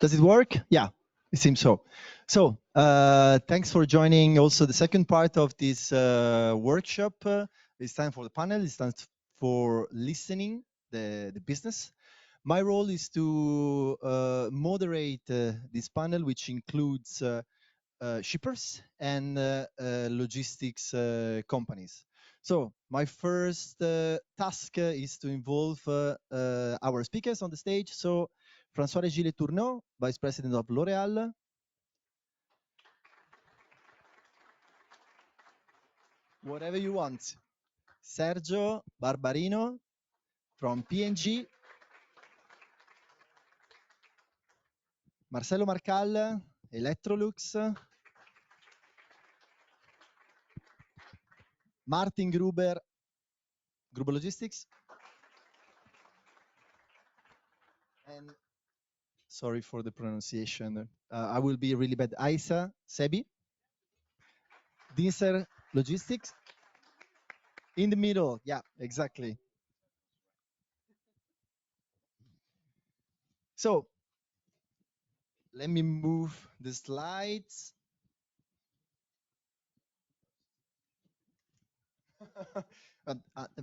Does it work? Yeah, it seems so. So thanks for joining also the second part of this workshop. It's time for the panel. It's time for listening the business. My role is to moderate this panel, which includes shippers and logistics companies. So my first task is to involve our speakers on the stage. So François-Régis Tourneau, Vice President of L'Oréal. Whatever you want. Sergio Barbarino from P&G. Marcelo Marcal, ELECTROLUX. Martin Gruber, Gruber Logistics. And sorry for the pronunciation. I will be really bad. Aisa Sebi. Dincer Logistics. In the middle. Yeah, exactly. So let me move the slides.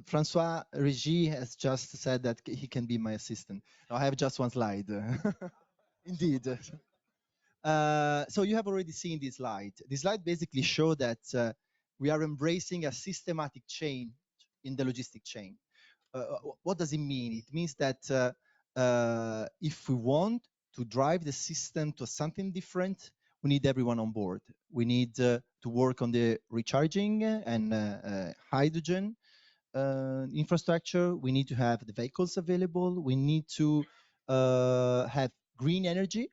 François-Régis has just said that he can be my assistant. No, I have just one slide. Indeed. So you have already seen this slide. This slide basically shows that we are embracing a systematic change in the logistic chain. What does it mean? It means that if we want to drive the system to something different, we need everyone on board. We need to work on the recharging and hydrogen infrastructure. We need to have the vehicles available. We need to have green energy.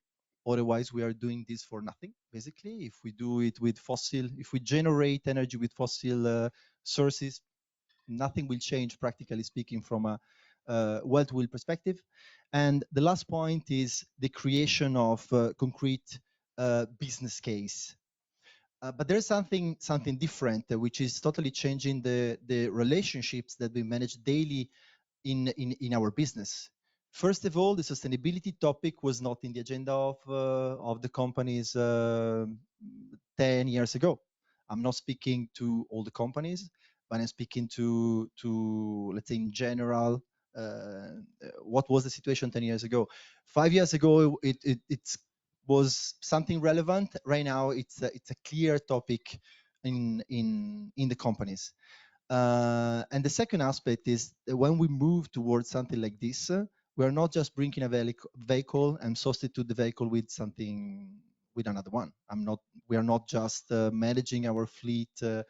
Otherwise, we are doing this for nothing, basically. If we do it with fossil, if we generate energy with fossil sources, nothing will change, practically speaking, from a well-to-wheel perspective. And the last point is the creation of concrete business case. But there's something different, which is totally changing the relationships that we manage daily in our business. First of all, the sustainability topic was not in the agenda of the companies 10 years ago. I'm not speaking to all the companies, but I'm speaking to let's say in general, what was the situation 10 years ago. 5 years ago, it was something relevant. Right now, it's a clear topic in the companies. And the second aspect is that when we move towards something like this, we are not just bringing a vehicle and substitute the vehicle with something with another one. We are not just managing our fleet like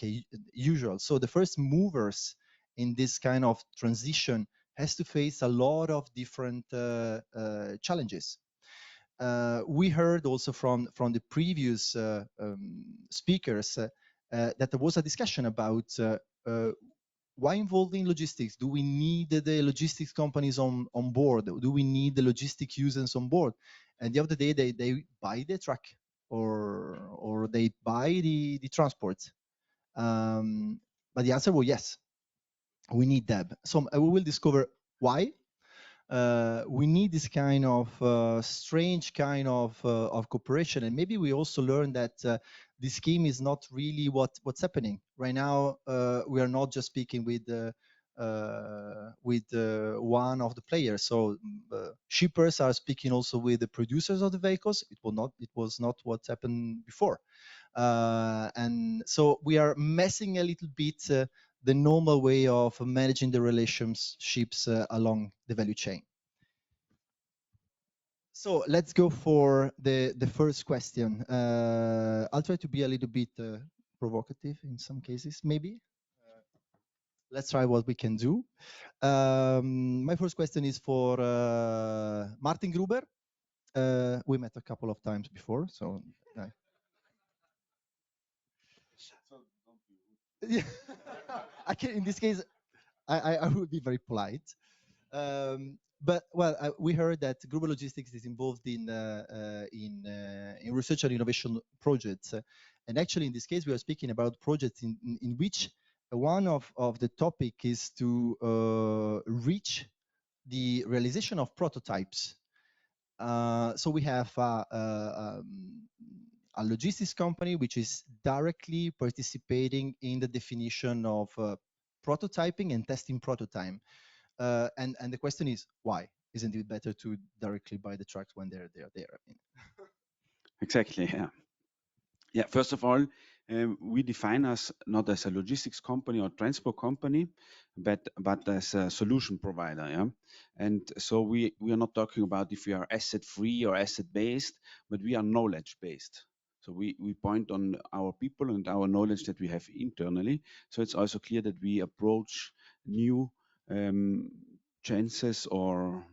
a usual. So the first movers in this kind of transition has to face a lot of different challenges. We heard also from the previous speakers that there was a discussion about why involved in logistics? Do we need the logistics companies on board? Do we need the logistic users on board? And the other day, they buy the truck or they buy the transport. But the answer was yes, we need them. So we will discover why. We need this kind of strange kind of cooperation, and maybe we also learn that this scheme is not really what's happening right now. We are not just speaking with one of the players. So shippers are speaking also with the producers of the vehicles. It was not what happened before, and so we are messing a little bit the normal way of managing the relationships along the value chain. So let's go for the first question. I'll try to be a little bit provocative in some cases, maybe. Let's try what we can do. My first question is for Martin Gruber. We met a couple of times before, so. Yeah. I can, in this case, I would be very polite. But well, we heard that Gruber Logistics is involved in research and innovation projects, and actually in this case we are speaking about projects in which one of the topic is to reach the realization of prototypes. So we have a logistics company which is directly participating in the definition of prototyping and testing prototype. And the question is, why? Isn't it better to directly buy the trucks when they're there? I mean. Exactly, yeah. Yeah, first of all, we define us not as a logistics company or transport company, but as a solution provider. Yeah, and so we are not talking about if we are asset free or asset based, but we are knowledge based. So we point on our people and our knowledge that we have internally. So it's also clear that we approach new chances or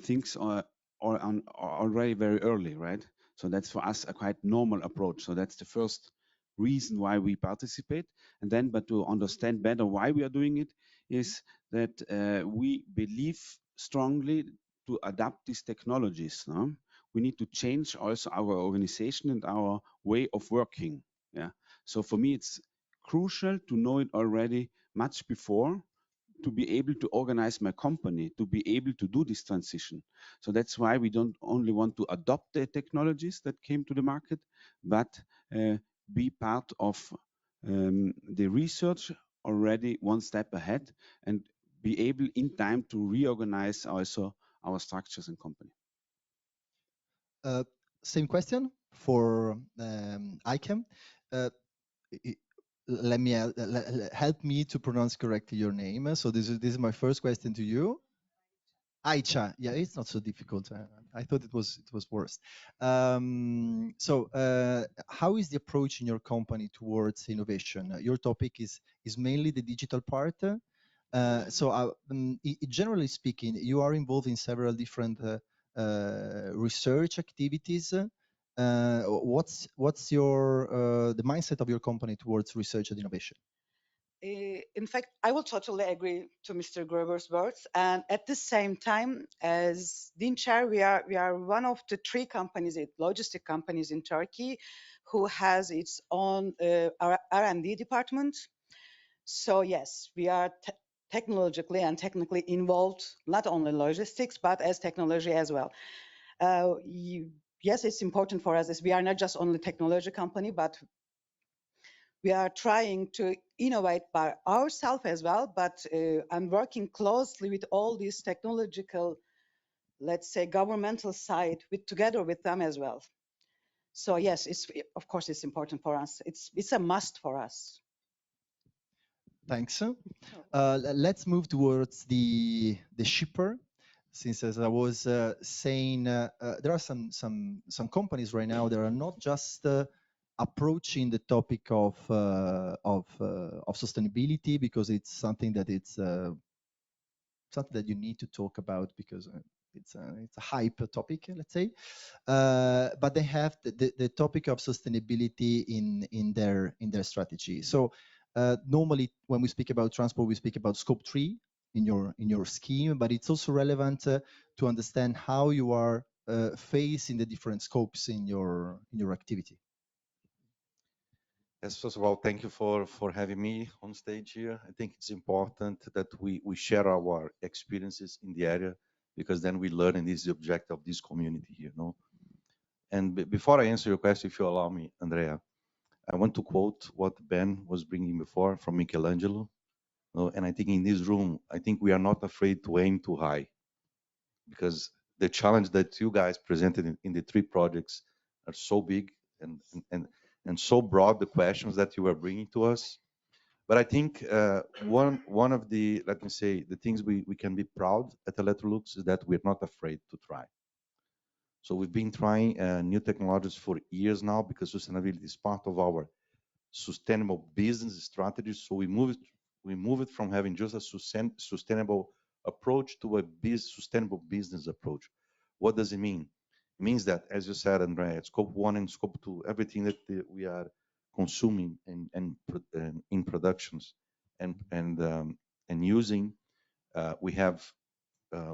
things are already very early, right? So that's for us a quite normal approach. So that's the first reason why we participate. And then, but to understand better why we are doing it, is that we believe strongly to adapt these technologies. No? We need to change also our organization and our way of working. Yeah. So for me, it's crucial to know it already much before, to be able to organize my company, to be able to do this transition. So that's why we don't only want to adopt the technologies that came to the market, but be part of the research already one step ahead and be able in time to reorganize also our structures and company. Same question for ICAM. Let me help me to pronounce correctly your name. So this is my first question to you. Aicha, yeah, it's not so difficult. I thought it was worse. So how is the approach in your company towards innovation? Your topic is mainly the digital part. So generally speaking, you are involved in several different research activities. What's your the mindset of your company towards research and innovation? In fact, I will totally agree to Mr. Gruber's words. And at the same time, as Dincer, we are one of the three companies, logistic companies in Turkey, who has its own R&D department. So yes, we are technologically and technically involved, not only logistics, but as technology as well. Yes, it's important for us as we are not just only technology company, but we are trying to innovate by ourselves as well, but I'm working closely with all these technological, let's say, governmental side together with them as well. So yes, of course it's important for us. It's a must for us. Thanks. Let's move towards the shipper. Since, as I was saying, there are some companies right now that are not just approaching the topic of sustainability because it's something that something that you need to talk about because it's a hype topic, let's say. But they have the topic of sustainability in their strategy. So normally when we speak about transport, we speak about scope 3 in your scheme, but it's also relevant to understand how you are facing the different scopes in your activity. Yes, first of all, thank you for having me on stage here. I think it's important that we share our experiences in the area because then we learn, and this is the objective of this community here, no? And before I answer your question, if you allow me, Andrea, I want to quote what Ben was bringing before from Michelangelo. No, and I think in this room, I think we are not afraid to aim too high because the challenge that you guys presented in the three projects are so big and so broad, the questions that you are bringing to us. But I think one of the, let me say, the things we can be proud at ELECTROLUX is that we're not afraid to try. So we've been trying new technologies for years now because sustainability is part of our sustainable business strategy. So we move it from having just a sustainable approach to a sustainable business approach. What does it mean? It means that, as you said, Andrea, scope 1 and scope 2, everything that we are consuming and in productions and using, we have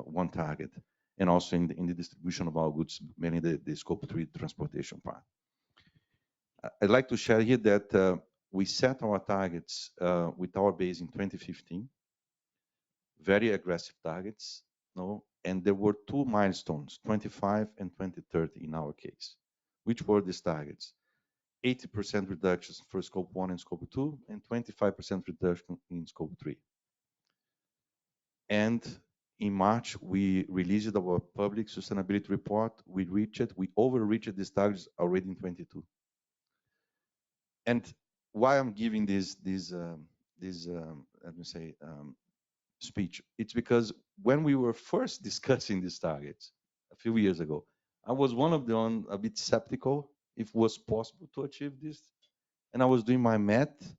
one target, and also in the distribution of our goods, mainly the scope 3 transportation part. I'd like to share here that we set our targets with our base in 2015. very aggressive targets, no? And there were two milestones, 25 and 2030 in our case. Which were these targets? 80% reductions for scope 1 and scope 2, and 25% reduction in scope 3. And in March, we released our public sustainability report. We overreached these targets already in 22. And why I'm giving this let me say, speech, it's because when we were first discussing these targets a few years ago, I was one of them a bit skeptical if it was possible to achieve this. And I was doing my math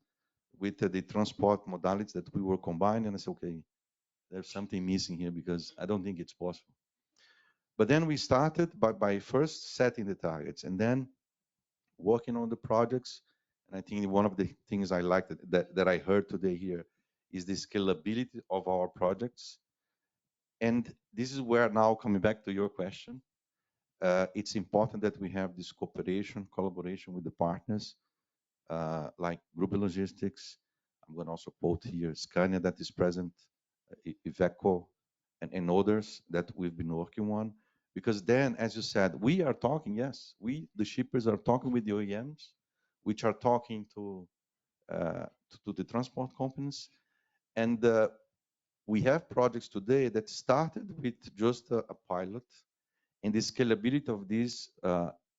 with the transport modalities that we were combining, and I said, okay, there's something missing here because I don't think it's possible. But then we started by first setting the targets and then working on the projects. And I think one of the things I liked that I heard today here is the scalability of our projects. And this is where now coming back to your question, it's important that we have this cooperation, collaboration with the partners like Gruber Logistics. I'm going to also quote here Scania that is present, Iveco, and others that we've been working on. Because then, as you said, we are talking, yes, we, the shippers, are talking with the OEMs, which are talking to the transport companies. And we have projects today that started with just a pilot, and the scalability of this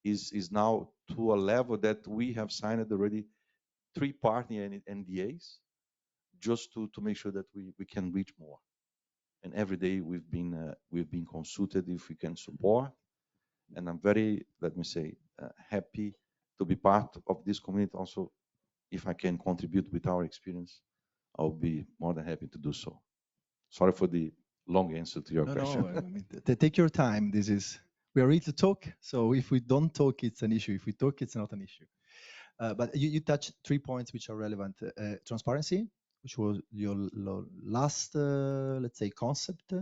is now to a level that we have signed already 3-party NDAs just to make sure that we can reach more. And every day we've been consulted if we can support. And I'm very, let me say, happy to be part of this community. Also, if I can contribute with our experience, I'll be more than happy to do so. Sorry for the long answer to your question. No, I mean, take your time. We are ready to talk. So if we don't talk, it's an issue. If we talk, it's not an issue. But you touched 3 points which are relevant. Transparency, which was your last, let's say, concept.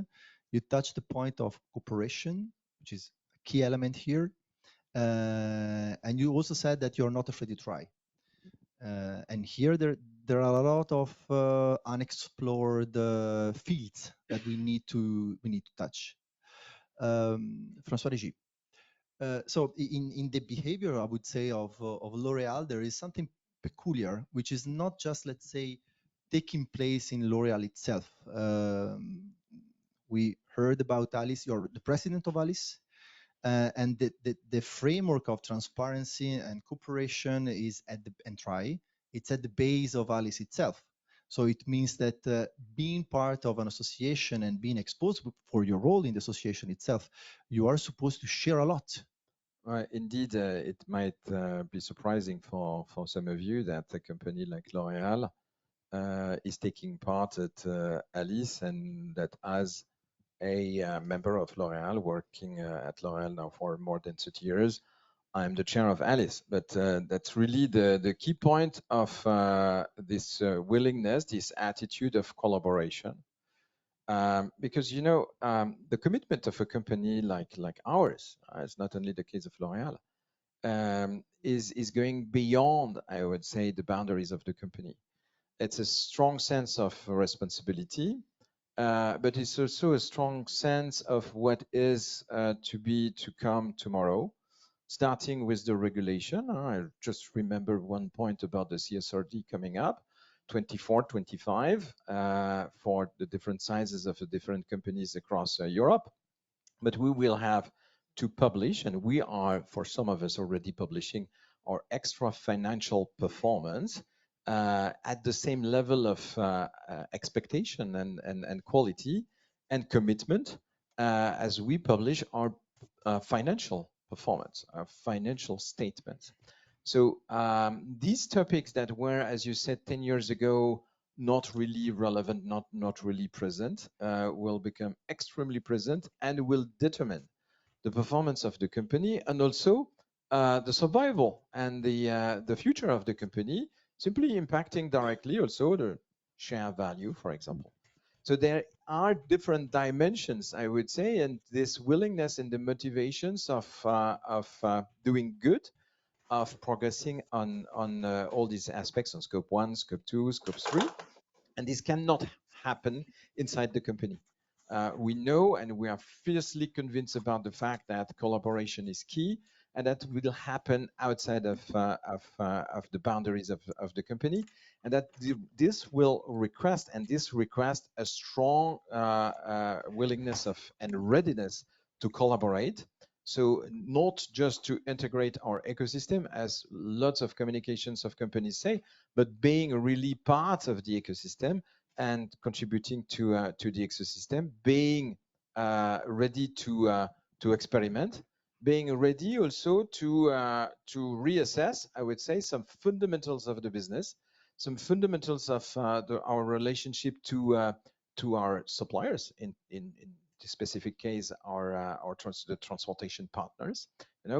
You touched the point of cooperation, which is a key element here. And you also said that you're not afraid to try. And here there are a lot of unexplored fields that we need to touch. François-Régis. So in the behavior, I would say, of L'Oréal, there is something peculiar, which is not just, let's say, taking place in L'Oréal itself. We heard about Alice, you're the president of Alice, and the framework of transparency and cooperation is it's at the base of Alice itself. So it means that being part of an association and being exposed for your role in the association itself, you are supposed to share a lot. Indeed, it might be surprising for some of you that a company like L'Oréal is taking part at Alice, and that as a member of L'Oréal, working at L'Oréal now for more than 30 years, I'm the chair of Alice. But that's really the key point of this willingness, this attitude of collaboration. Because, you know, the commitment of a company like ours, it's not only the case of L'Oréal, is going beyond, I would say, the boundaries of the company. It's a strong sense of responsibility, but it's also a strong sense of what is to come tomorrow, starting with the regulation. I just remember one point about the CSRD coming up, 24, 25, for the different sizes of the different companies across Europe. But we will have to publish, and we are, for some of us, already publishing our extra financial performance at the same level of expectation and quality and commitment as we publish our financial performance, our financial statements. So these topics that were, as you said, 10 years ago, not really relevant, not really present, will become extremely present and will determine the performance of the company and also the survival and the future of the company, simply impacting directly also the share value, for example. So there are different dimensions, I would say, and this willingness and the motivations of doing good, of progressing on all these aspects on scope 1, scope 2, scope 3. And this cannot happen inside the company. We know and we are fiercely convinced about the fact that collaboration is key, and that will happen outside of the boundaries of the company, and that this will request a strong willingness of and readiness to collaborate. So not just to integrate our ecosystem, as lots of communications of companies say, but being really part of the ecosystem and contributing to the ecosystem, being ready to experiment, being ready also to reassess, I would say, some fundamentals of the business, some fundamentals of our relationship to our suppliers. In the specific case, the transportation partners.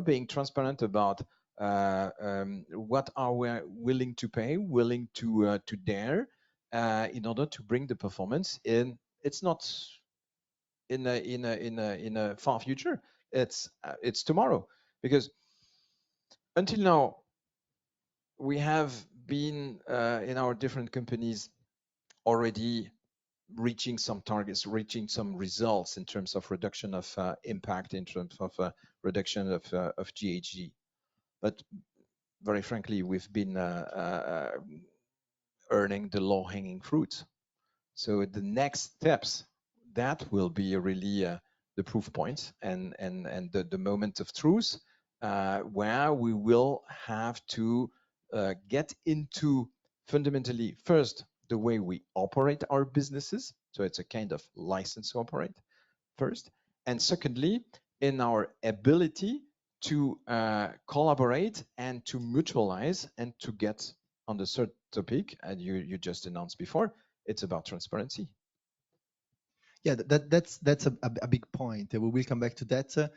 Being transparent about what are we willing to pay, willing to dare, in order to bring the performance in. It's not in a far future. It's tomorrow, because until now we have been in our different companies already reaching some targets, reaching some results in terms of reduction of impact, in terms of reduction of GHG. But very frankly, we've been earning the low-hanging fruit. So the next steps, that will be really the proof point and the moment of truth, where we will have to get into fundamentally first the way we operate our businesses. So it's a kind of license to operate first, and secondly, in our ability to collaborate and to mutualize and to get on the third topic, and you just announced before, it's about transparency. Yeah, that's a big point. We will come back to that.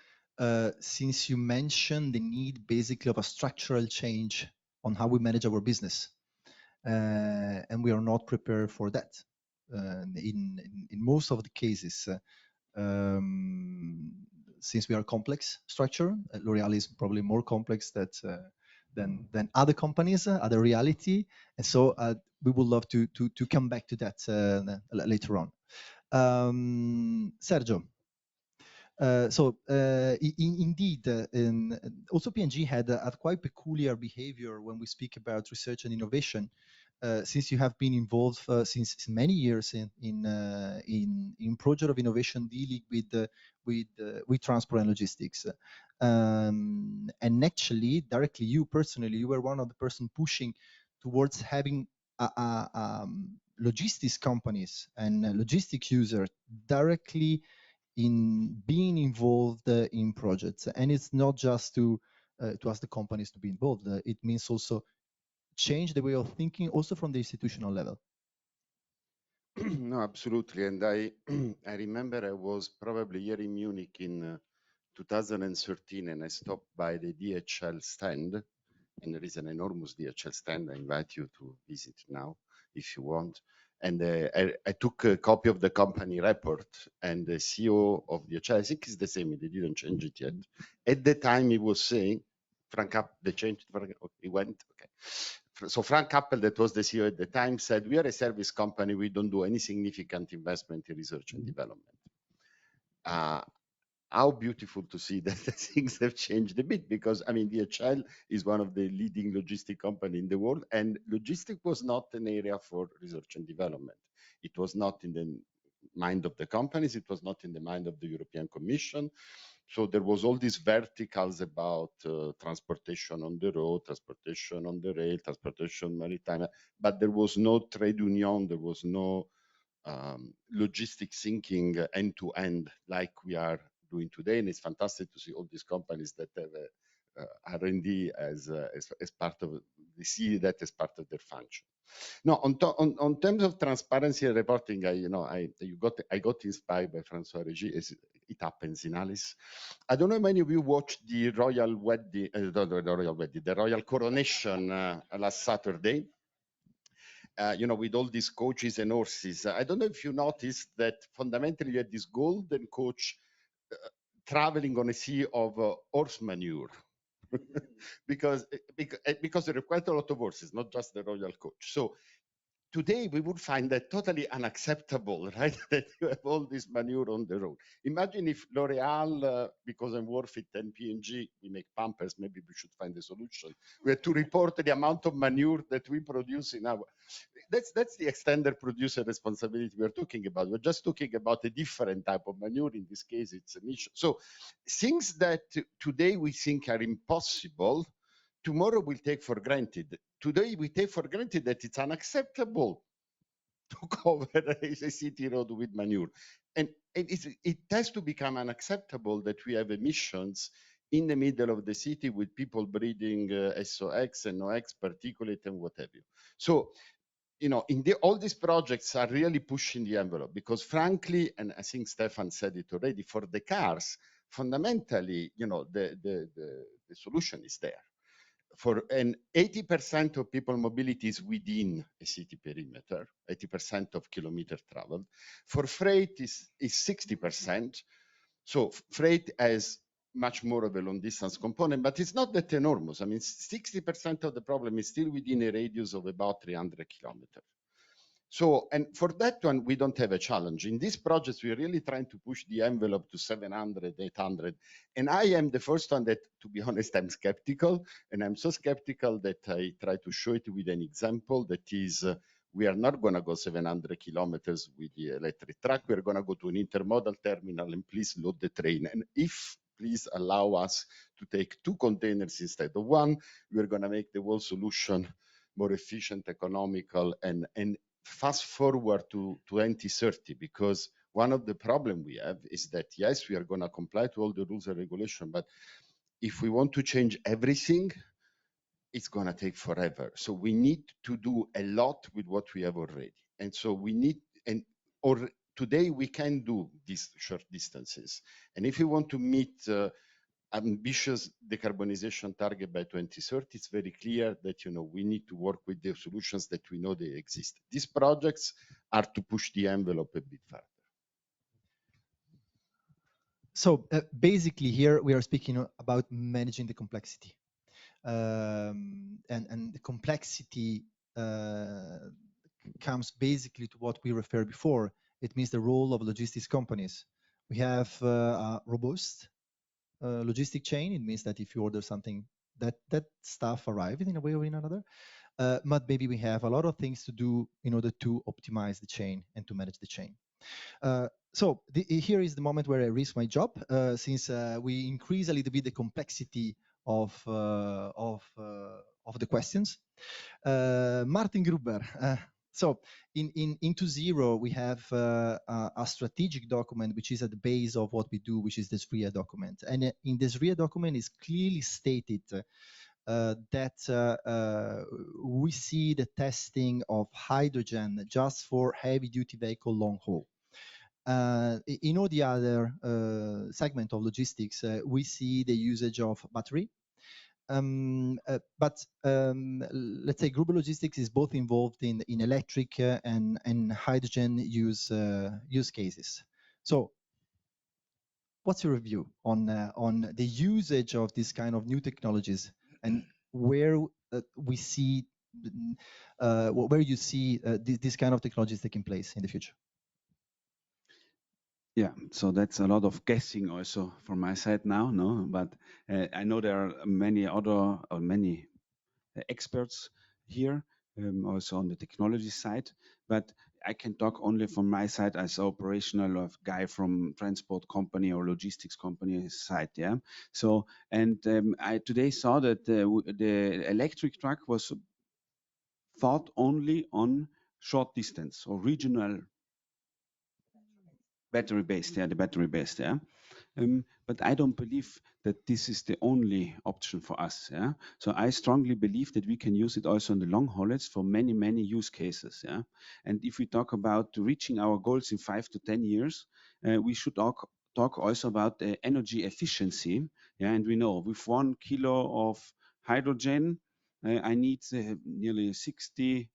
Since you mentioned the need basically of a structural change on how we manage our business, and we are not prepared for that. In most of the cases, since we are a complex structure, L'Oréal is probably more complex than other companies, other reality, and so we would love to come back to that later on. Sergio. Indeed, also P&G had a quite peculiar behavior when we speak about research and innovation, since you have been involved since many years in project of innovation dealing with transport and logistics. And actually, directly, you personally, you were one of the person pushing towards having logistics companies and logistic users directly in being involved in projects. And it's not just to ask the companies to be involved. It means also change the way of thinking also from the institutional level. No, absolutely. And I remember I was probably here in Munich in 2013, and I stopped by the DHL stand, and there is an enormous DHL stand. I invite you to visit now if you want. And I took a copy of the company report, and the CEO of DHL, I think it's the same, they didn't change it yet. At the time he was saying, Frank Appel, they changed, he went, okay. So Frank Appel, that was the CEO at the time, said, we are a service company, we don't do any significant investment in research and development. How beautiful to see that things have changed a bit, because I mean, DHL is one of the leading logistic company in the world, and logistic was not an area for research and development. It was not in the mind of the companies, it was not in the mind of the European Commission. So there was all these verticals about transportation on the road, transportation on the rail, transportation maritime, but there was no trade union, there was no logistic thinking end to end like we are doing today. And it's fantastic to see all these companies that have R&D as part of, they see that as part of their function. No, on terms of transparency and reporting, I got inspired by François-Régis, as it happens in Alice. I don't know how many of you watched the royal wedding, the royal coronation last Saturday. With all these coaches and horses. I don't know if you noticed that fundamentally you had this golden coach traveling on a sea of horse manure. because there are quite a lot of horses, not just the royal coach. So today we would find that totally unacceptable, right? That you have all this manure on the road. Imagine if L'Oreal, because I'm worth it, and P&G, we make Pampers, maybe we should find a solution. We have to report the amount of manure that we produce in our, that's the extended producer responsibility we're talking about. We're just talking about a different type of manure. In this case, it's emission. So things that today we think are impossible, tomorrow we'll take for granted. Today we take for granted that it's unacceptable to cover a city road with manure. And it has to become unacceptable that we have emissions in the middle of the city with people breathing SOx and NOx, particulate and what have you. So, you know, all these projects are really pushing the envelope because frankly, and I think Stefan said it already, for the cars, fundamentally, you know, the solution is there. And 80% of people mobility is within a city perimeter, 80% of kilometer traveled. For freight is 60%. So freight has much more of a long distance component, but it's not that enormous. I mean, 60% of the problem is still within a radius of about 300 kilometers. So, and for that one, we don't have a challenge. In these projects, we're really trying to push the envelope to 700, 800. And I am the first one that, to be honest, I'm skeptical. And I'm so skeptical that I try to show it with an example that is, we are not going to go 700 kilometers with the electric truck. We're going to go to an intermodal terminal and please load the train. And if please allow us to take 2 containers instead of 1, we're going to make the whole solution more efficient, economical, and fast forward to 2030, because one of the problems we have is that, yes, we are going to comply to all the rules and regulation, but if we want to change everything, it's going to take forever. So we need to do a lot with what we have already. And so we need, or today we can do these short distances. And if we want to meet ambitious decarbonization target by 2030, it's very clear that, you know, we need to work with the solutions that we know they exist. These projects are to push the envelope a bit further. So basically here we are speaking about managing the complexity. And the complexity comes basically to what we referred before. It means the role of logistics companies. We have a robust logistic chain. It means that if you order something, that stuff arrives in a way or in another. But maybe we have a lot of things to do in order to optimize the chain and to manage the chain. So here is the moment where I risk my job, since we increase a little bit the complexity of the questions. Martin Gruber. So into Zero, we have a strategic document, which is at the base of what we do, which is this RIA document. And in this RIA document is clearly stated that we see the testing of hydrogen just for heavy duty vehicle long haul. In all the other segment of logistics, we see the usage of battery. But let's say Gruber Logistics is both involved in electric and hydrogen use cases. So what's your review on the usage of this kind of new technologies and where we see where you see this kind of technologies taking place in the future? Yeah, so that's a lot of guessing also from my side now, no? But I know there are many experts here, also on the technology side. But I can talk only from my side as operational guy from transport company or logistics company side, yeah. So and I today saw that the electric truck was thought only on short distance or regional. Battery based, yeah, the battery based, yeah. But I don't believe that this is the only option for us, yeah. So I strongly believe that we can use it also on the long haulage for many, many use cases, yeah. And if we talk about reaching our goals in 5 to 10 years, we should talk also about the energy efficiency, yeah. And we know with 1 kilo of hydrogen, I need nearly 60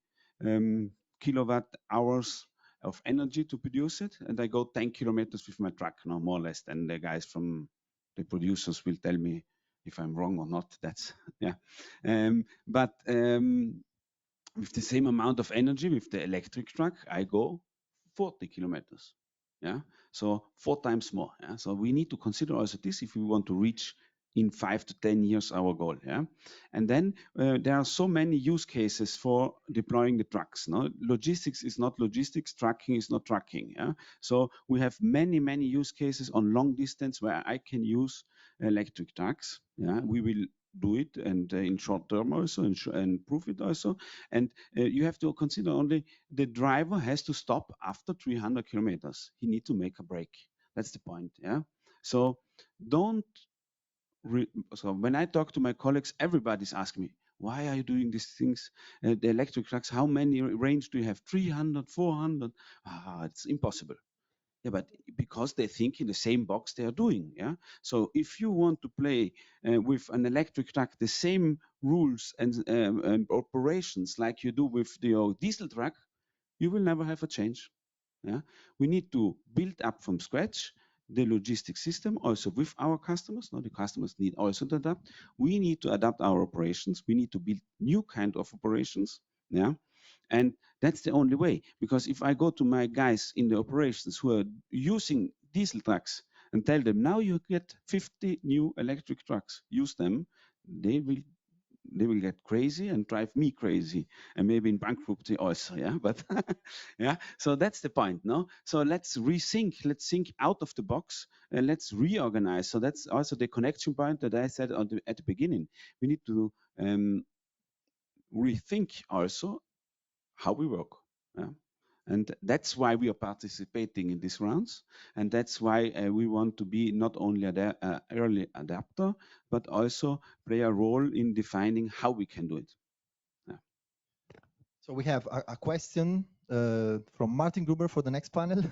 kilowatt hours of energy to produce it, and I go 10 kilometers with my truck, no more or less. Then the guys from the producers will tell me if I'm wrong or not. That's yeah. But with the same amount of energy with the electric truck, I go 40 kilometers. Yeah, so 4 times more. Yeah, so we need to consider also this if we want to reach in 5 to 10 years our goal. Yeah, and then there are so many use cases for deploying the trucks. No, logistics is not logistics, trucking is not trucking. Yeah, so we have many use cases on long distance where I can use electric trucks. Yeah, we will do it and in short term also and prove it also. And you have to consider only the driver has to stop after 300 kilometers. He needs to make a break. That's the point. Yeah. So don't. So when I talk to my colleagues, everybody's asking me, why are you doing these things? The electric trucks, how many range do you have? 300, 400? It's impossible. Yeah, but because they think in the same box they are doing. Yeah. So if you want to play with an electric truck the same rules and operations like you do with the diesel truck, you will never have a change. Yeah. We need to build up from scratch the logistics system also with our customers. Now the customers need also to adapt. We need to adapt our operations. We need to build new kind of operations. Yeah. And that's the only way, because if I go to my guys in the operations who are using diesel trucks and tell them, now you get 50 new electric trucks, use them, they will get crazy and drive me crazy and maybe in bankruptcy also. Yeah, but yeah, so that's the point. No, so let's think out of the box and let's reorganize. So that's also the connection point that I said at the beginning. We need to rethink also how we work. Yeah? And that's why we are participating in these rounds. And that's why we want to be not only an early adapter, but also play a role in defining how we can do it. Yeah. So we have a question from Martin Gruber for the next panel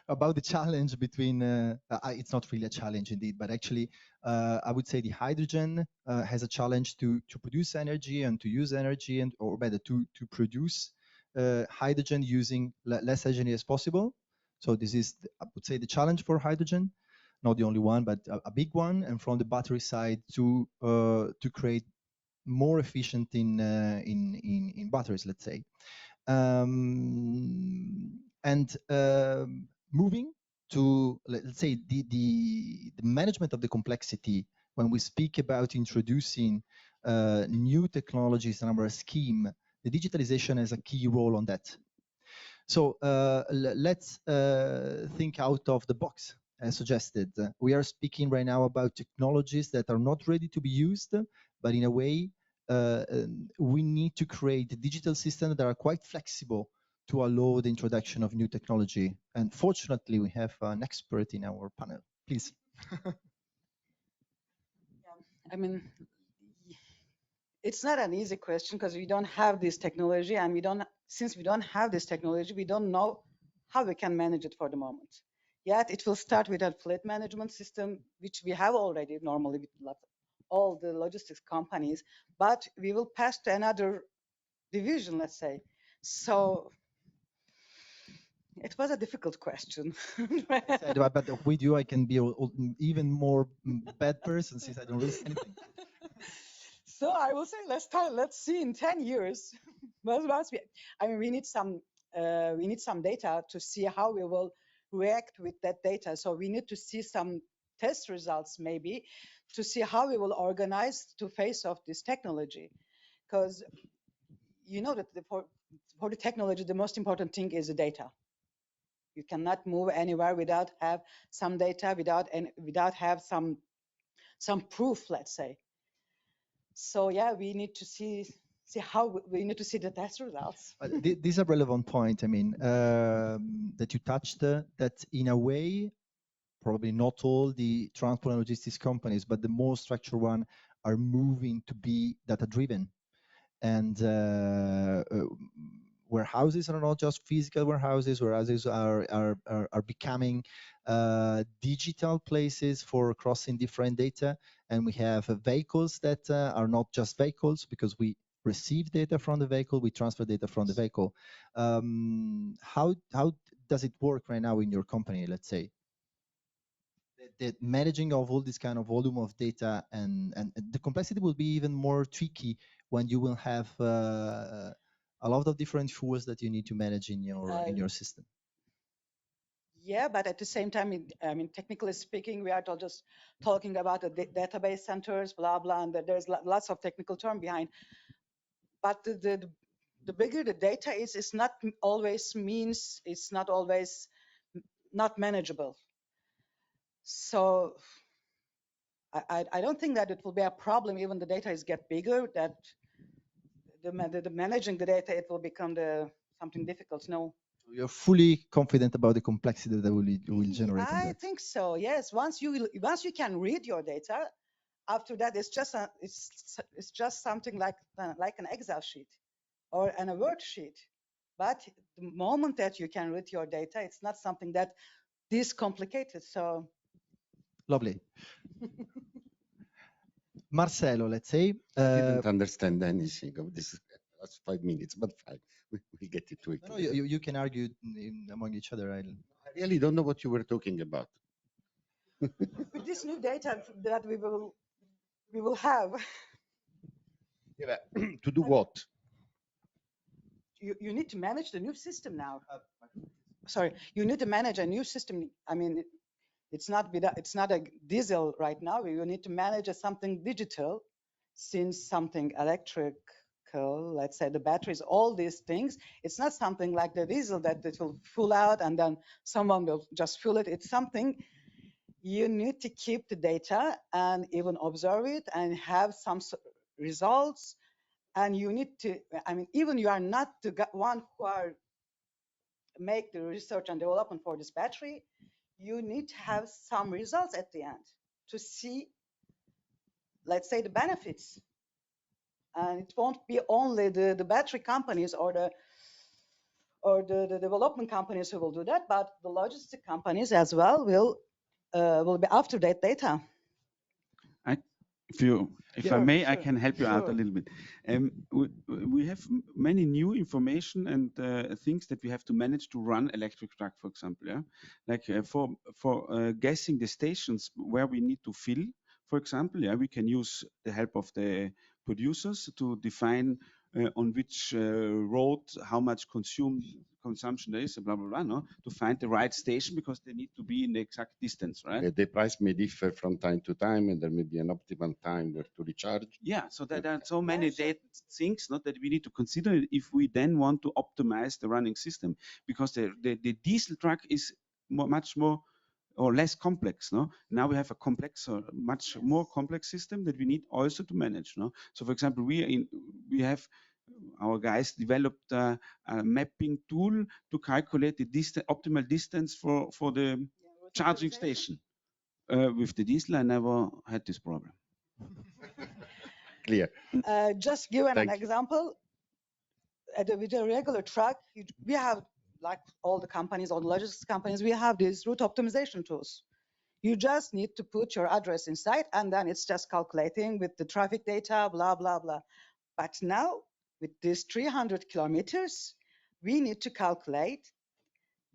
about the challenge between, it's not really a challenge indeed, but actually I would say the hydrogen has a challenge to produce energy and to use energy, and or better to produce hydrogen using less energy as possible. So this is, I would say, the challenge for hydrogen, not the only one, but a big one. And from the battery side to create more efficient in batteries, let's say. Moving to, let's say, the management of the complexity when we speak about introducing new technologies in our scheme, the digitalization has a key role on that. So let's think out of the box, as suggested. We are speaking right now about technologies that are not ready to be used, but in a way, we need to create digital systems that are quite flexible to allow the introduction of new technology. And fortunately, we have an expert in our panel. Please. I mean, it's not an easy question because we don't have this technology, and since we don't have this technology, we don't know how we can manage it for the moment. Yet it will start with a fleet management system, which we have already normally with all the logistics companies, but we will pass to another division, let's say. So it was a difficult question. But with you, I can be even more bad person since I don't risk anything. So I will say, let's see in 10 years. I mean, we need some data to see how we will react with that data. So we need to see some test results maybe to see how we will organize to face off this technology. Because you know that for the technology, the most important thing is the data. You cannot move anywhere without have some data, without have some proof, let's say. So yeah, we need to see how we need to see the test results. This is a relevant point. I mean, that you touched that in a way, probably not all the transport and logistics companies, but the more structured one are moving to be data driven, and warehouses are not just physical warehouses. Warehouses are becoming digital places for crossing different data, and we have vehicles that are not just vehicles because we receive data from the vehicle, we transfer data from the vehicle. How does it work right now in your company, let's say? The managing of all this kind of volume of data and the complexity will be even more tricky when you will have a lot of different tools that you need to manage in your system. Yeah, but at the same time, I mean, technically speaking, we are just talking about the database centers, blah, blah, and there's lots of technical term behind. But the bigger the data is, it's not always means, it's not always not manageable. So I don't think that it will be a problem even the data is get bigger, that the managing the data, it will become something difficult. No. You're fully confident about the complexity that will generate. I think so. Yes. Once you can read your data, after that it's just something like an Excel sheet or a Word sheet. But the moment that you can read your data, it's not something that this complicated. So lovely. Marcelo, let's say. I didn't understand anything of this last 5 minutes, but fine. We'll get it to it. No, you can argue among each other. I really don't know what you were talking about. with this new data that we will have. Yeah, to do what? You need to manage the new system now. Sorry, you need to manage a new system. I mean, it's not a diesel right now. You need to manage something digital, since something electrical, let's say the batteries, all these things. It's not something like the diesel that it will fill out and then someone will just fill it. It's something you need to keep the data and even observe it and have some results. And you need to, I mean, even you are not the one who are make the research and development for this battery, you need to have some results at the end to see, let's say, the benefits. And it won't be only the battery companies or the development companies who will do that, but the logistic companies as well will be after that data. If I may, sure. I can help you out a Sure. little bit. We have many new information and things that we have to manage to run electric truck, for example. Yeah, like for guessing the stations where we need to fill, for example. Yeah, we can use the help of the producers to define on which road how much consumption there is, blah blah blah. No, to find the right station because they need to be in the exact distance, right? The price may differ from time to time, and there may be an optimal time where to recharge. Yeah, so there are so many things not that we need to consider if we then want to optimize the running system, because the diesel truck is much more or less complex. No, now we have a complex or much more complex system that we need also to manage. No, so for example, we have our guys developed a mapping tool to calculate the optimal distance for the charging station. With the diesel, I never had this problem. Clear. Just give an Thank you. example. With a regular truck, we have, like all the companies, all the logistics companies, we have these route optimization tools. You just need to put your address inside, and then it's just calculating with the traffic data, blah, blah, blah. But now, with these 300 kilometers, we need to calculate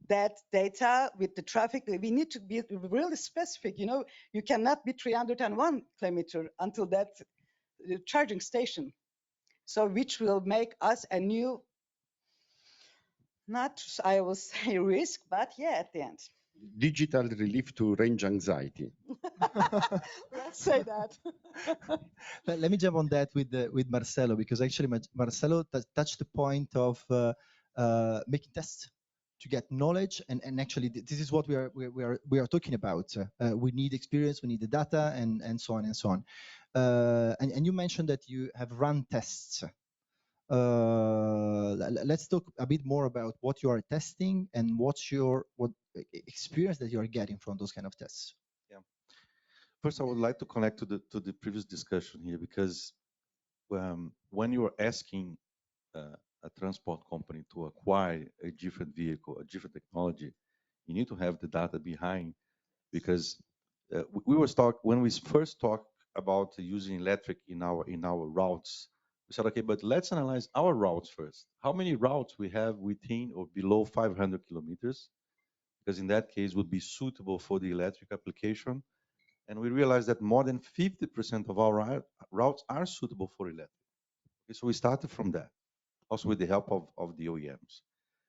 that data with the traffic. We need to be really specific. You know, you cannot be 301 kilometer until that charging station. So which will make us a new, not I will say risk, but yeah, at the end. Digital relief to range anxiety. Let's say that. Let me jump on that with Marcelo, because actually Marcelo touched the point of making tests to get knowledge, and actually this is what we are talking about. We need experience, we need the data, and so on and so on. And you mentioned that you have run tests. Let's talk a bit more about what you are testing and what experience that you are getting from those kind of tests. Yeah. First, I would like to connect to the previous discussion here, because when you are asking a transport company to acquire a different vehicle, a different technology, you need to have the data behind, because when we first talked about using electric in our routes, we said, okay, but let's analyze our routes first. How many routes we have within or below 500 kilometers? because in that case would be suitable for the electric application. And we realized that more than 50% of our routes are suitable for electric. Okay, so we started from that, also with the help of the OEMs.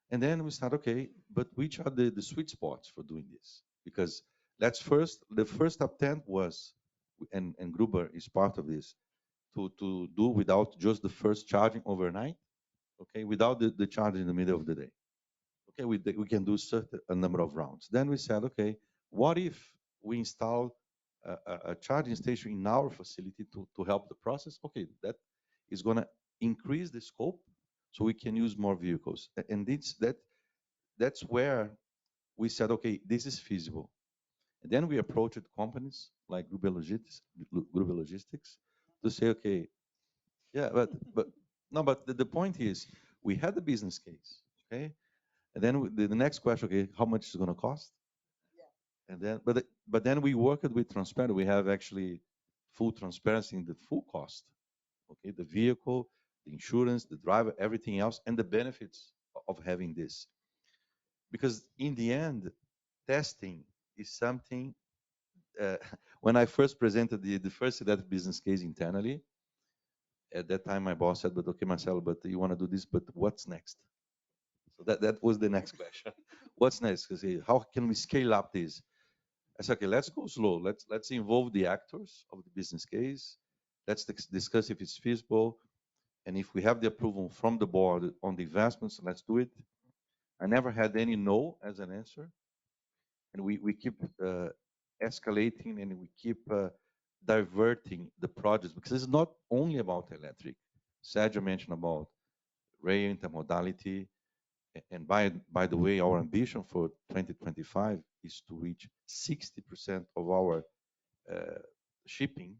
And then we start, okay, but which are the sweet spots for doing this? Because the first attempt was, and Gruber is part of this, to do without just the first charging overnight, okay, without the charging in the middle of the day. Okay, we can do a number of rounds. Then we said, okay, what if we install a charging station in our facility to help the process? Okay, that is going to increase the scope so we can use more vehicles. And that's where we said, okay, this is feasible. And then we approached companies like Gruber Logistics to say, okay, yeah, but no, but the point is, we had the business case, okay, and then the next question, okay, how much is it going to cost? Yeah. And then, but then we worked with transparency. We have actually full transparency in the full cost, okay, the vehicle, the insurance, the driver, everything else, and the benefits of having this. Because in the end, testing is something. When I first presented the first that business case internally, at that time my boss said, "But okay, Marcelo, but you want to do this, but what's next?" So that was the next question. What's next? Because how can we scale up this? I said, okay, let's go slow. Let's involve the actors of the business case. Let's discuss if it's feasible, and if we have the approval from the board on the investments, let's do it. I never had any no as an answer, and we keep escalating and we keep diverting the projects because it's not only about electric. Sergio mentioned about rail intermodality, and by the way, our ambition for 2025 is to reach 60% of our shipping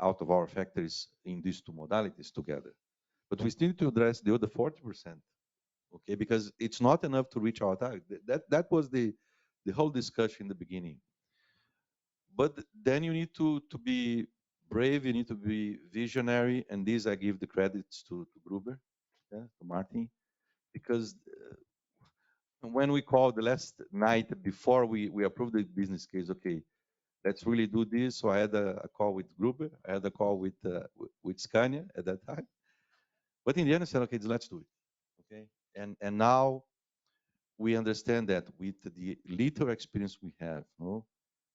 out of our factories in these two modalities together. But we still need to address the other 40%, okay? Because it's not enough to reach our target. That was the whole discussion in the beginning. But then you need to be brave, you need to be visionary, and this I give the credits to Gruber, yeah, to Martin, because when we called the last night before we approved the business case, okay, let's really do this. So I had a call with Gruber, I had a call with Scania at that time. But in the end, I said, okay, let's do it. Okay, and now we understand that with the little experience we have, no,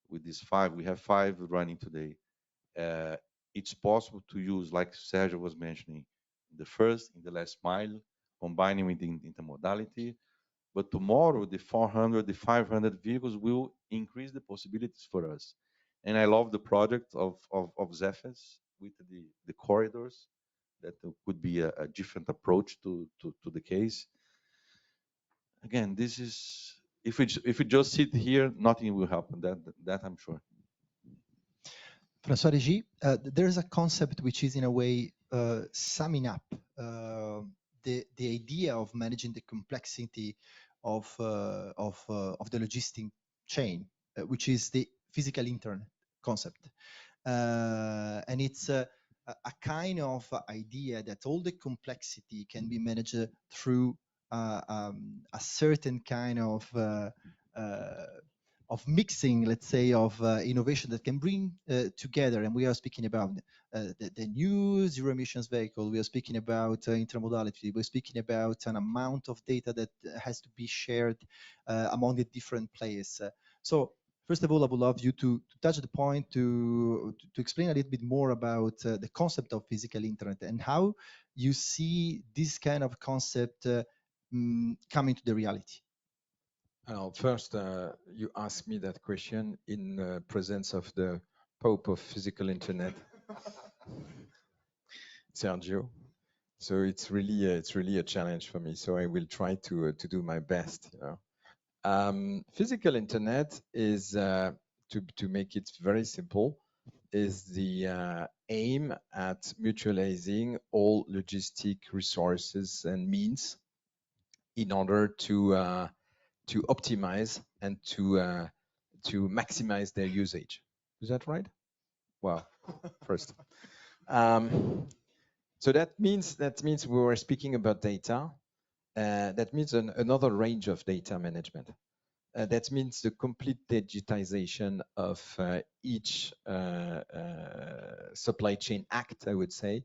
with these five, we have 5 running today. It's possible to use, like Sergio was mentioning, the first in the last mile, combining with the intermodality. But tomorrow, the 400, the 500 vehicles will increase the possibilities for us. And I love the project of ZEFES with the corridors. That could be a different approach to the case. Again, this is, if we just sit here, nothing will happen. That I'm sure. François-Régis, there's a concept which is in a way summing up the idea of managing the complexity of the logistic chain, which is the physical internet concept. And it's a kind of idea that all the complexity can be managed through a certain kind of mixing, let's say, of innovation that can bring together. And we are speaking about the new zero emissions vehicle. We are speaking about intermodality. We're speaking about an amount of data that has to be shared among the different players. So first of all, I would love you to touch the point, to explain a little bit more about the concept of physical internet and how you see this kind of concept coming to the reality. First, you asked me that question in presence of the Pope of Physical Internet, Sergio. So it's really a challenge for me. So I will try to do my best. You know, physical internet is to make it very simple, is the aim at mutualizing all logistic resources and means in order to optimize and to maximize their usage. Is that right? Well, first. So that means we were speaking about data. That means another range of data management. That means the complete digitization of each supply chain act, I would say,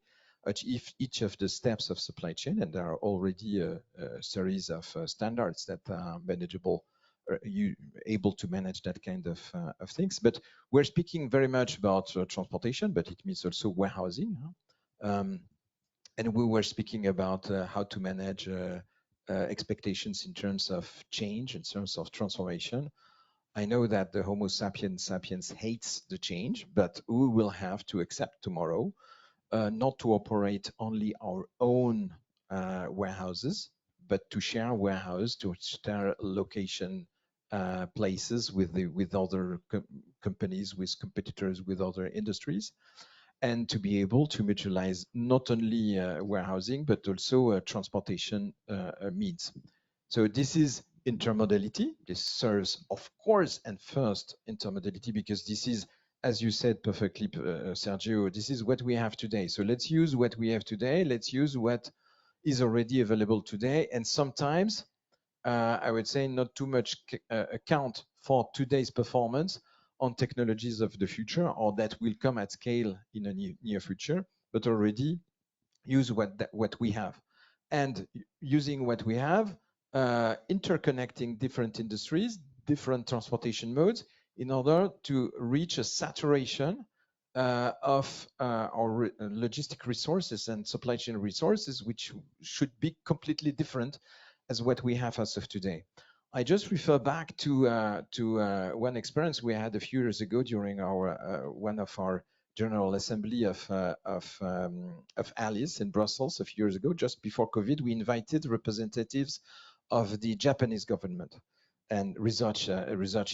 each of the steps of supply chain, and there are already a series of standards that are manageable, you able to manage that kind of things. But we're speaking very much about transportation, but it means also warehousing. And we were speaking about how to manage expectations in terms of change, in terms of transformation. I know that the Homo sapiens hates the change, but we will have to accept tomorrow not to operate only our own warehouses, but to share warehouse, to share location places with other companies, with competitors, with other industries, and to be able to mutualize not only warehousing, but also transportation means. So this is intermodality. This serves, of course, and first intermodality, because this is, as you said perfectly, Sergio, this is what we have today. So let's use what we have today. Let's use what is already available today. And sometimes, I would say, not too much account for today's performance on technologies of the future or that will come at scale in a near future, but already use what we have. And using what we have, interconnecting different industries, different transportation modes, in order to reach a saturation of our logistic resources and supply chain resources, which should be completely different as what we have as of today. I just refer back to one experience we had a few years ago during our one of our General Assembly of Alice in Brussels a few years ago, just before COVID. We invited representatives of the Japanese government and research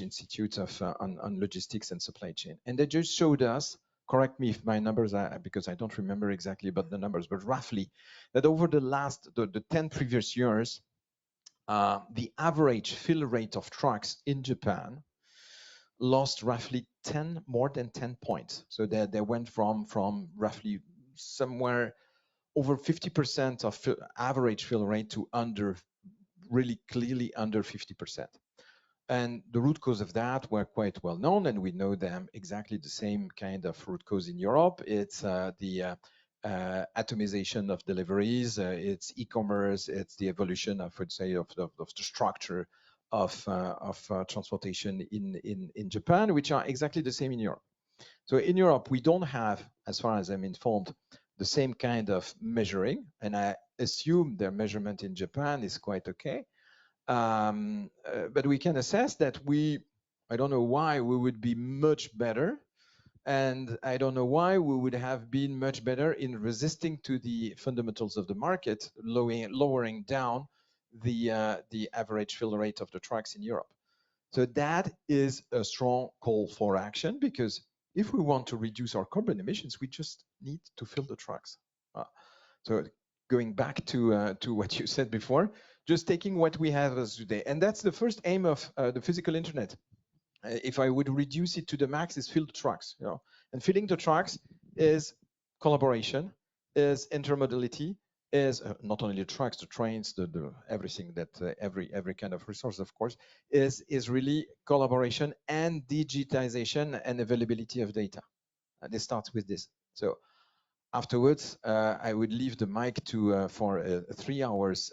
institute on logistics and supply chain, and they just showed us. Correct me if my numbers are, because I don't remember exactly about the numbers, but roughly that over the 10 previous years, the average fill rate of trucks in Japan lost roughly more than 10 points. So they went from roughly somewhere over 50% of average fill rate to really clearly under 50%. And the root cause of that were quite well known, and we know them exactly the same kind of root cause in Europe. It's the atomization of deliveries, it's e-commerce, it's the evolution, I would say, of the structure of transportation in Japan, which are exactly the same in Europe. So in Europe, we don't have, as far as I'm informed, the same kind of measuring, and I assume their measurement in Japan is quite okay. But we can assess that I don't know why we would be much better, and I don't know why we would have been much better in resisting to the fundamentals of the market, lowering down the average fill rate of the trucks in Europe. So that is a strong call for action, because if we want to reduce our carbon emissions, we just need to fill the trucks. So going back to what you said before, just taking what we have as today. And that's the first aim of the physical internet. If I would reduce it to the max, is fill the trucks. And filling the trucks is collaboration, is intermodality, is not only the trucks, the trains, the everything that every kind of resource, of course, is really collaboration and digitization and availability of data. And it starts with this. So afterwards, I would leave the mic to for 3 hours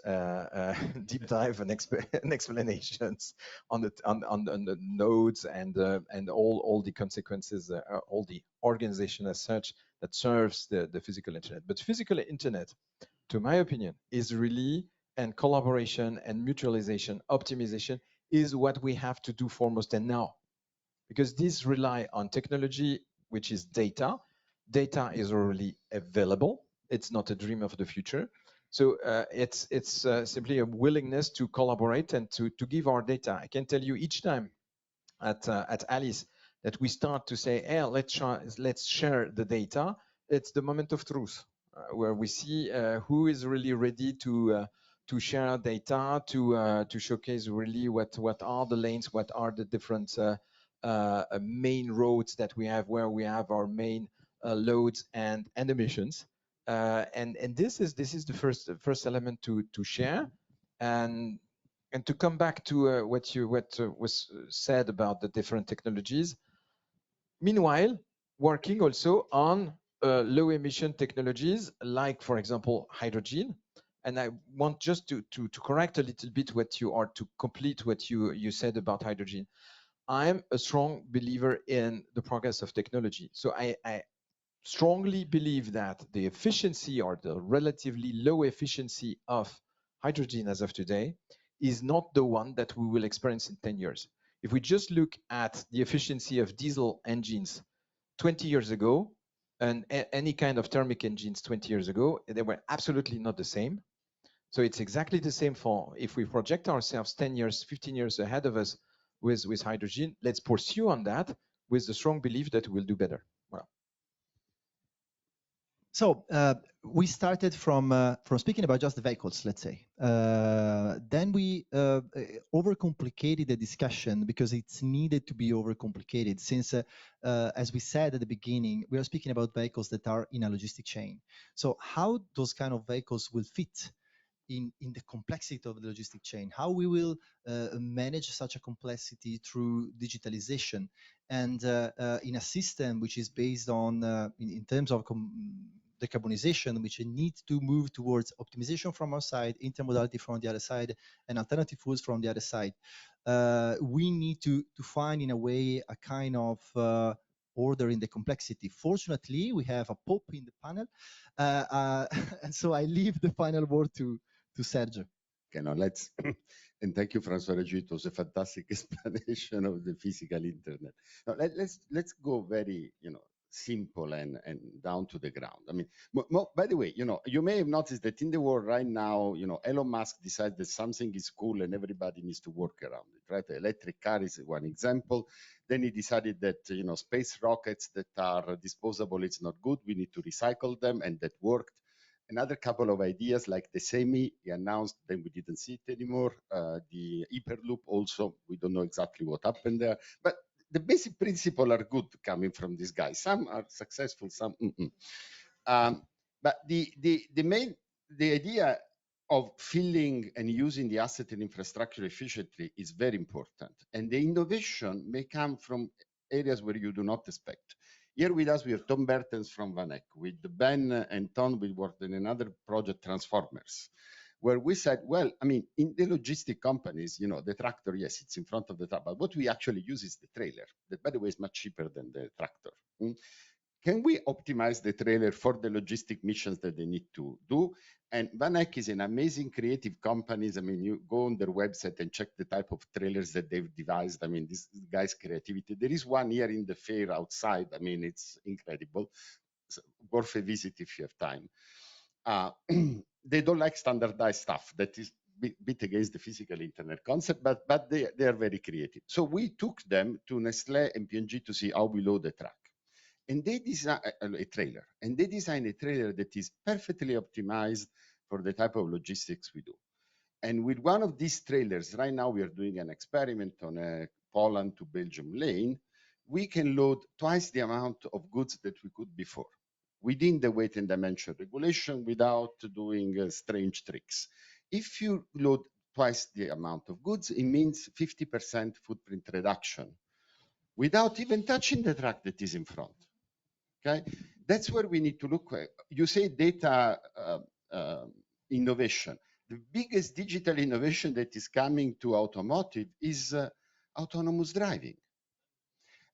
deep dive and explanations on the nodes and all the consequences, all the organization as such that serves the physical internet. But physical internet, to my opinion, is really, and collaboration and mutualization, optimization is what we have to do foremost and now, because these rely on technology, which is data. Data is already available. It's not a dream of the future. So it's simply a willingness to collaborate and to give our data. I can tell you each time at Alice that we start to say, hey, let's share the data. It's the moment of truth where we see who is really ready to share data, to showcase really what are the lanes, what are the different main roads that we have, where we have our main loads and emissions, and this is the first element to share, and And to come back to what was said about the different technologies, meanwhile, working also on low emission technologies, like, for example, hydrogen. And I want just to correct a little bit what you are, to complete what you said about hydrogen. I'm a strong believer in the progress of technology. So I strongly believe that the efficiency, or the relatively low efficiency of hydrogen as of today, is not the one that we will experience in 10 years. If we just look at the efficiency of diesel engines 20 years ago, and any kind of thermic engines 20 years ago, they were absolutely not the same. So it's exactly the same for, if we project ourselves 10 years, 15 years ahead of us with hydrogen, let's pursue on that with the strong belief that we'll do better. Well. So we started from speaking about just the vehicles, let's say. Then we overcomplicated the discussion because it's needed to be overcomplicated, since, as we said at the beginning, we are speaking about vehicles that are in a logistic chain. So how those kind of vehicles will fit in the complexity of the logistic chain, how we will manage such a complexity through digitalization, and in a system which is based on, in terms of decarbonization, which needs to move towards optimization from our side, intermodality from the other side, and alternative fuels from the other side. We need to find, in a way, a kind of order in the complexity. Fortunately, we have a Pope in the panel, and so I leave the final word to Sergio. Okay, now let's, and thank you, François-Régis. It was a fantastic explanation of the physical internet. Now let's go very, simple and down to the ground. I mean, by the way, you may have noticed that in the world right now, Elon Musk decides that something is cool and everybody needs to work around it, right? The electric car is one example. Then he decided that, space rockets that are disposable, it's not good. We need to recycle them, and that worked. Another couple of ideas, like the semi, he announced, then we didn't see it anymore. The Hyperloop also, we don't know exactly what happened there. But the basic principle are good coming from this guy. Some are successful, some but the idea of filling and using the asset and infrastructure efficiently is very important. And the innovation may come from areas where you do not expect. Here with us, we have Tom Bertens from Vanek. With Ben and Tom, we worked in another project, Transformers, where we said, well, I mean, in the logistic companies, the tractor, yes, it's in front of the truck, but what we actually use is the trailer. That, by the way, is much cheaper than the tractor. Can we optimize the trailer for the logistic missions that they need to do? And Vanek is an amazing creative company. I mean, you go on their website and check the type of trailers that they've devised. I mean, this guy's creativity. There is one here in the fair outside. I mean, it's incredible. It's worth a visit if you have time. They don't like standardized stuff. That is a bit against the physical internet concept, but they are very creative. So we took them to Nestlé and P&G to see how we load the truck. And they design a trailer, and they design a trailer that is perfectly optimized for the type of logistics we do. And with one of these trailers, right now we are doing an experiment on a Poland to Belgium lane. We can load twice the amount of goods that we could before, within the weight and dimension regulation, without doing strange tricks. If you load twice the amount of goods, it means 50% footprint reduction, without even touching the truck that is in front. Okay, that's where we need to look. You say data innovation. The biggest digital innovation that is coming to automotive is autonomous driving.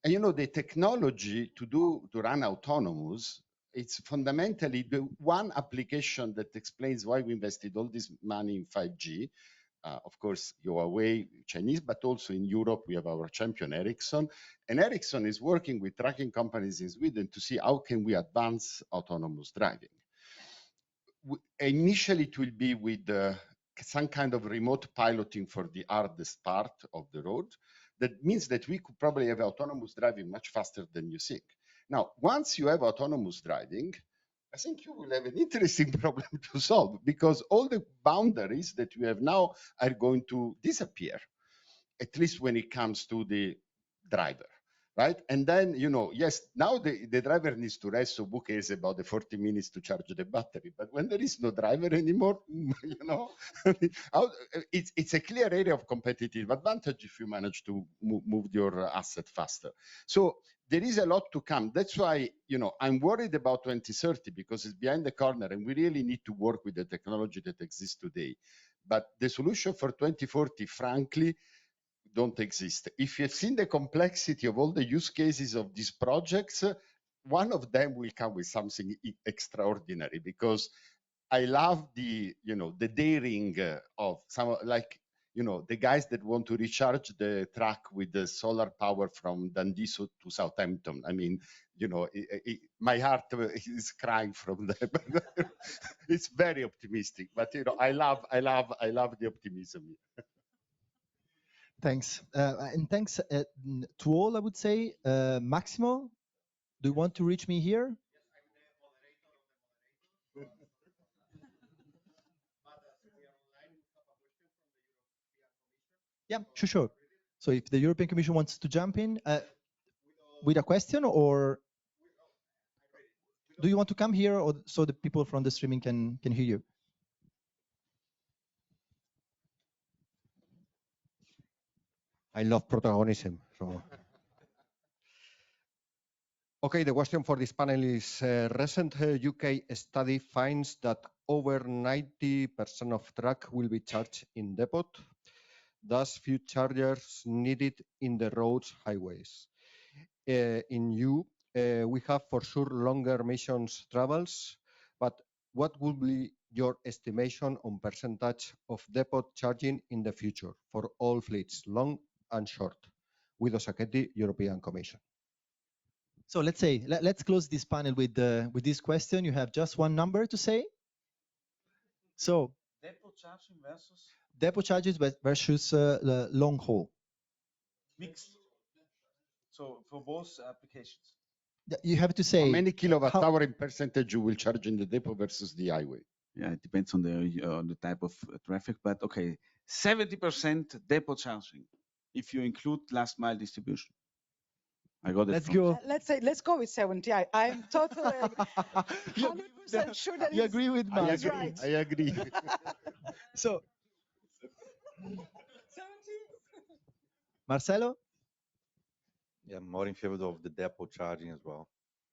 And the technology to run autonomous, it's fundamentally the one application that explains why we invested all this money in 5G. Of course, Huawei, Chinese, but also in Europe, we have our champion, Ericsson. And Ericsson is working with trucking companies in Sweden to see how can we advance autonomous driving. Initially, it will be with some kind of remote piloting for the hardest part of the road. That means that we could probably have autonomous driving much faster than you think. Now, once you have autonomous driving, I think you will have an interesting problem to solve, because all the boundaries that you have now are going to disappear, at least when it comes to the driver. right? And then, you know, yes, now the driver needs to rest, so who cares about the 40 minutes to charge the battery? But when there is no driver anymore, you know, it's a clear area of competitive advantage if you manage to move your asset faster. So there is a lot to come. That's why, you know, I'm worried about 2030 because it's behind the corner and we really need to work with the technology that exists today. But the solution for 2040, frankly, don't exist. If you've seen the complexity of all the use cases of these projects, one of them will come with something extraordinary because I love the, you know, the daring of some, like, you know, the guys that want to recharge the truck with the solar power from Dundee to Southampton. I mean, you know, my heart is crying from them. It's very optimistic, but you know, I love the optimism. Thanks. And thanks to all, I would say. Maximo, do you want to reach me here? Yeah, sure. So if the European Commission wants to jump in with a question, or do you want to come here, or so the people from the streaming can hear you? I love protagonism. So. Okay, the question for this panel is, recent UK study finds that over 90% of trucks will be charged in depot. Thus, few chargers needed in the roads, highways. In EU, we have for sure longer missions travels, but what would be your estimation on percentage of depot charging in the future for all fleets, long and short? Guido Sacchetti, European Commission. So let's say, let's close this panel with this question. You have just one number to say. So Depot charging versus depot charges versus long haul. mixed. So for both applications. You have to say how many kilowatt hour in percentage you will charge in the depot versus the highway. Yeah, it depends on the type of traffic, but okay, 70% depot charging if you include last mile distribution. I got it. Let's go. Let's go with 70. I'm totally 100% sure that you agree with me. right. I agree. So 70? Marcelo? Yeah, I'm more in favor of the depot charging as well,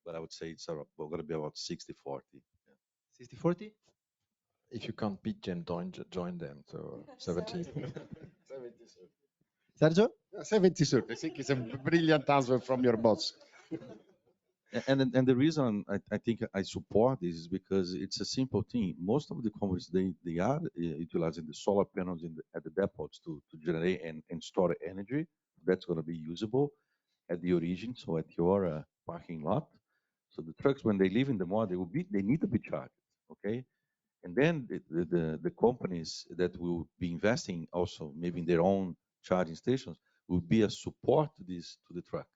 but I would say it's going to be about 60-40. 60-40? If you can't beat them, join them. So 70. 70, Sergio? 70, sir. I think it's a brilliant answer from your boss. And the reason I think I support this is because it's a simple thing. Most of the companies, they are utilizing the solar panels at the depots to generate and store energy. That's going to be usable at the origin, so at your parking lot. So the trucks, when they leave in the morning, they need to be charged, okay? And then the companies that will be investing also maybe in their own charging stations will be a support to the truck.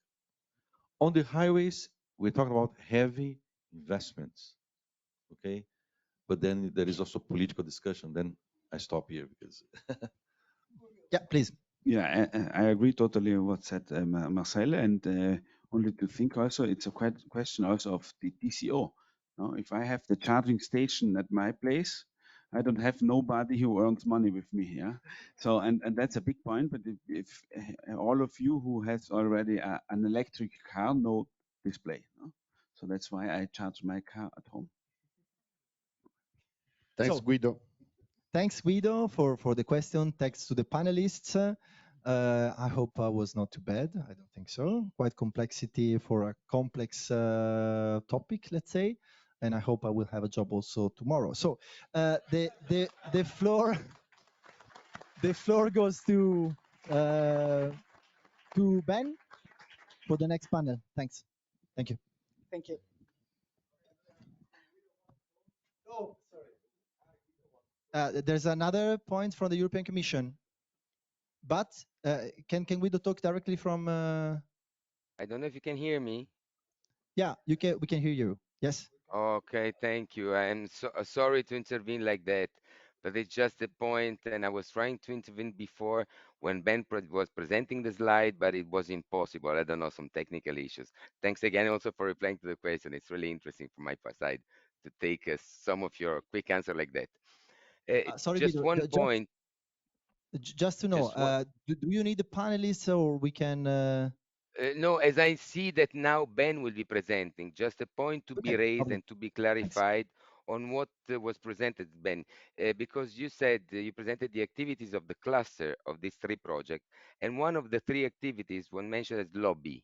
On the highways, we're talking about heavy investments, okay? But then there is also political discussion. Then I stop here because. Yeah, please. Yeah, I agree totally with what said Marcel, and only to think also, it's a question also of the TCO. No? If I have the charging station at my place, I don't have nobody who earns money with me. Yeah, so and that's a big point. But if all of you who has already an electric car know display, no? So that's why I charge my car at home. Thanks, Guido. Thanks, Guido, for the question. Thanks to the panelists. I hope I was not too bad. I don't think so. Quite complexity for a complex topic, let's say. And I hope I will have a job also tomorrow. So the floor goes to Ben for the next panel. Thanks. Thank you. Thank you. Oh, sorry. There's another point from the European Commission. But can Guido talk directly from? I don't know if you can hear me. Yeah, you can. We can hear you. Yes. Okay, thank you. I am sorry to intervene like that, But it's just a point, and I was trying to intervene before when Ben was presenting the slide, but it was impossible. I don't know, some technical issues. Thanks again also for replying to the question. It's really interesting from my side to take some of your quick answer like that. Sorry, Just Guido, one point. just to know, Just one. do you need the panelists or we can? No, as I see that now Ben will be presenting, just a point to be Okay, raised lovely. and to be Thanks. clarified on what was presented, Ben, because you said you presented the activities of the cluster of these three projects, and one of the three activities was mentioned as lobby.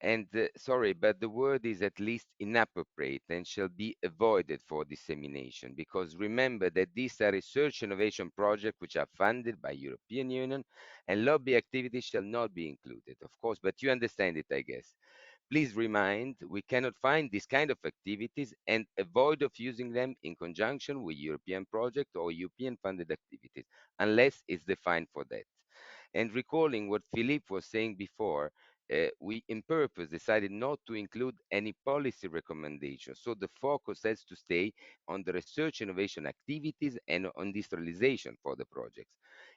And sorry, but the word is at least inappropriate and shall be avoided for dissemination, because remember that these are research innovation projects which are funded by European Union, and lobby activities shall not be included, of course, but you understand it, I guess. Please remind, we cannot find this kind of activities and avoid of using them in conjunction with European project or European funded activities, unless it's defined for that. And recalling what Philippe was saying before, we in purpose decided not to include any policy recommendations. So the focus has to stay on the research innovation activities and on industrialization for the projects.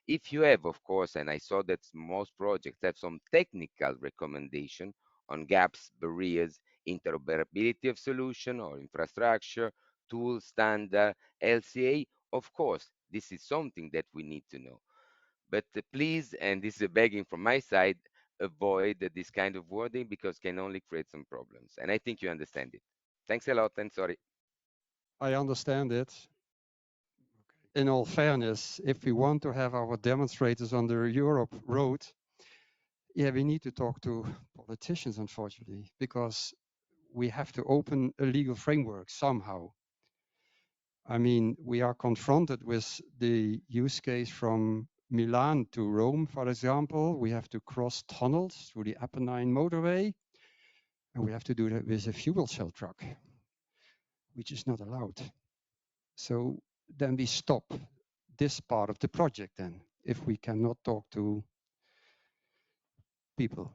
If you have, of course, and I saw that most projects have some technical recommendation on gaps, barriers, interoperability of solution or infrastructure, tool, standard, LCA, of course, this is something that we need to know. But please, and this is a begging from my side, avoid this kind of wording because can only create some problems. And I think you understand it. Thanks a lot and sorry. I understand it. In all fairness, if we want to have our demonstrators on the Europe road, yeah, we need to talk to politicians, unfortunately, because we have to open a legal framework somehow. I mean, we are confronted with the use case from Milan to Rome, for example. We have to cross tunnels through the Apennine motorway, and we have to do that with a fuel cell truck, which is not allowed. So then we stop this part of the project then, if we cannot talk to people.